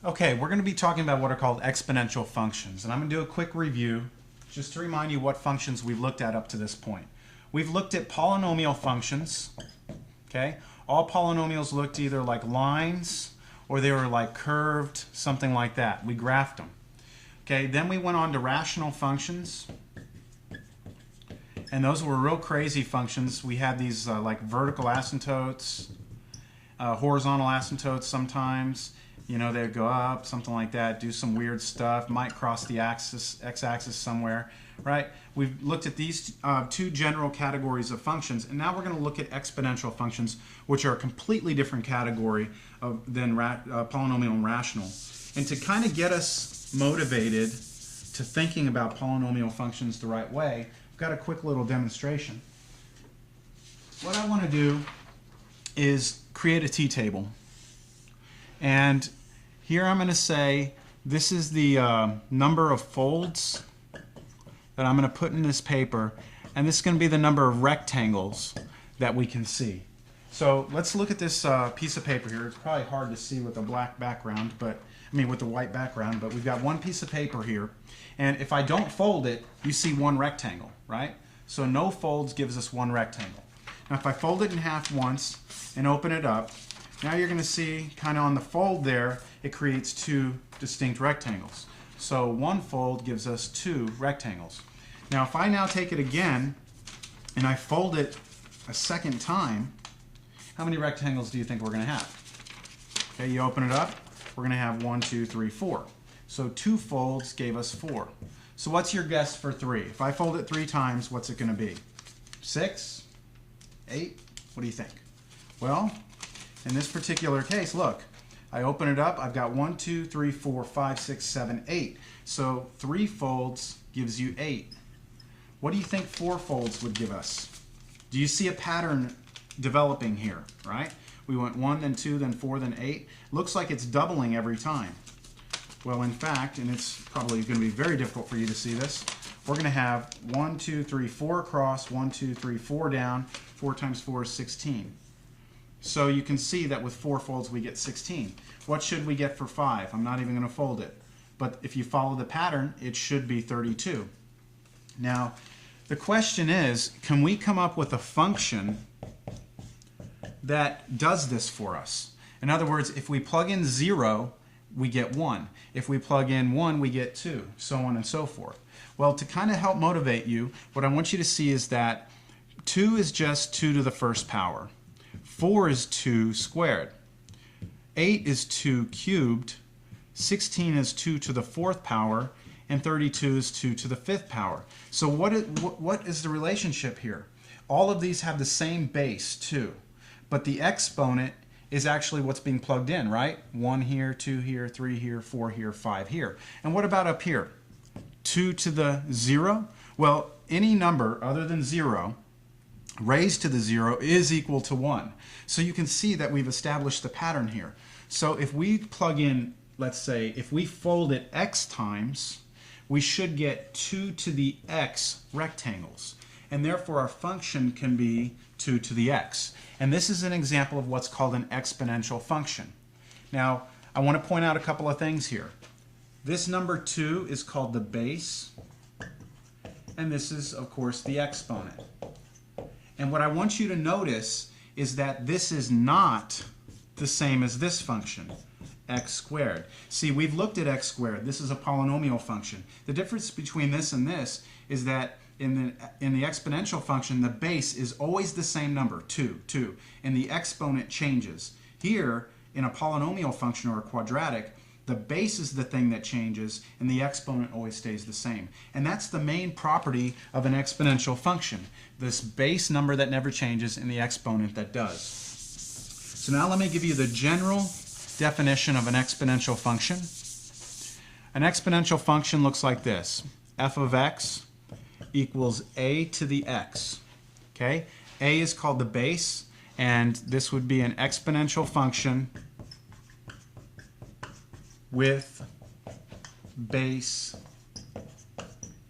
Okay, we're going to be talking about what are called exponential functions, and I'm going to do a quick review just to remind you what functions we've looked at up to this point. We've looked at polynomial functions, okay? All polynomials looked either like lines or they were like curved, something like that. We graphed them. Okay, then we went on to rational functions, and those were real crazy functions. We had these like vertical asymptotes, horizontal asymptotes sometimes. You know, they'd go up, something like that, do some weird stuff, might cross the x-axis somewhere, right? We've looked at these two general categories of functions, and now we're going to look at exponential functions, which are a completely different category than polynomial and rational. And to kind of get us motivated to thinking about polynomial functions the right way, I've got a quick little demonstration. What I want to do is create a t-table. And here I'm going to say this is the number of folds that I'm going to put in this paper, and this is going to be the number of rectangles that we can see. So let's look at this piece of paper here. It's probably hard to see with the black background, but with the white background, but we've got one piece of paper here, and if I don't fold it, you see one rectangle, right? So no folds gives us one rectangle. Now if I fold it in half once and open it up, now you're going to see kind of on the fold there, it creates two distinct rectangles. So one fold gives us two rectangles. Now if I now take it again and I fold it a second time, how many rectangles do you think we're going to have? Okay, you open it up, we're going to have 1, 2, 3, 4. So two folds gave us 4. So what's your guess for 3? If I fold it 3 times, what's it going to be? 6? 8? What do you think? Well, in this particular case, look, I open it up, I've got 1, 2, 3, 4, 5, 6, 7, 8. So 3 folds gives you 8. What do you think 4 folds would give us? Do you see a pattern developing here, right? We went 1, then 2, then 4, then 8. Looks like it's doubling every time. Well, in fact, and it's probably going to be very difficult for you to see this, we're going to have 1, 2, 3, 4 across, 1, 2, 3, 4 down. 4 times 4 is 16. So you can see that with 4 folds we get 16. What should we get for 5? I'm not even going to fold it. But if you follow the pattern, it should be 32. Now, the question is, can we come up with a function that does this for us? In other words, if we plug in 0, we get 1. If we plug in 1, we get 2, so on and so forth. Well, to kind of help motivate you, what I want you to see is that 2 is just 2 to the first power. 4 is 2 squared. 8 is 2 cubed. 16 is 2 to the 4th power. And 32 is 2 to the 5th power. So what is the relationship here? All of these have the same base, 2. But the exponent is actually what's being plugged in, right? 1 here, 2 here, 3 here, 4 here, 5 here. And what about up here? 2 to the 0? Well, any number other than 0 raised to the 0 is equal to 1. So you can see that we've established the pattern here. So if we plug in, let's say, if we fold it x times, we should get 2 to the x rectangles. And therefore our function can be 2 to the x. And this is an example of what's called an exponential function. Now, I want to point out a couple of things here. This number 2 is called the base, and this is, of course, the exponent. And what I want you to notice is that this is not the same as this function, x squared. See, we've looked at x squared. This is a polynomial function. The difference between this and this is that in the exponential function, the base is always the same number, 2, and the exponent changes. Here, in a polynomial function or a quadratic, the base is the thing that changes, and the exponent always stays the same. And that's the main property of an exponential function, this base number that never changes and the exponent that does. So now let me give you the general definition of an exponential function. An exponential function looks like this. F of x equals a to the x. Okay? A is called the base, and this would be an exponential function with base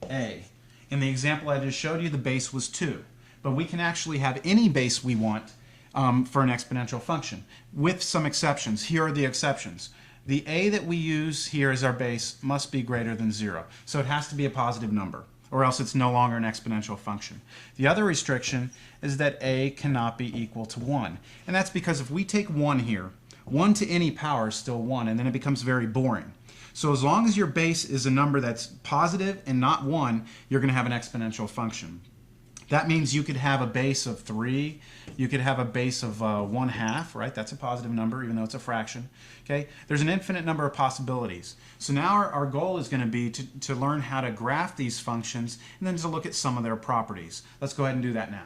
a. In the example I just showed you, the base was 2. But we can actually have any base we want for an exponential function, with some exceptions. Here are the exceptions. The a that we use here as our base must be greater than 0. So it has to be a positive number, or else it's no longer an exponential function. The other restriction is that a cannot be equal to 1. And that's because if we take 1 here, 1 to any power is still 1, and then it becomes very boring. So as long as your base is a number that's positive and not 1, you're going to have an exponential function. That means you could have a base of 3, you could have a base of 1/2, right? That's a positive number, even though it's a fraction. Okay? There's an infinite number of possibilities. So now our goal is going to be to learn how to graph these functions and then to look at some of their properties. Let's go ahead and do that now.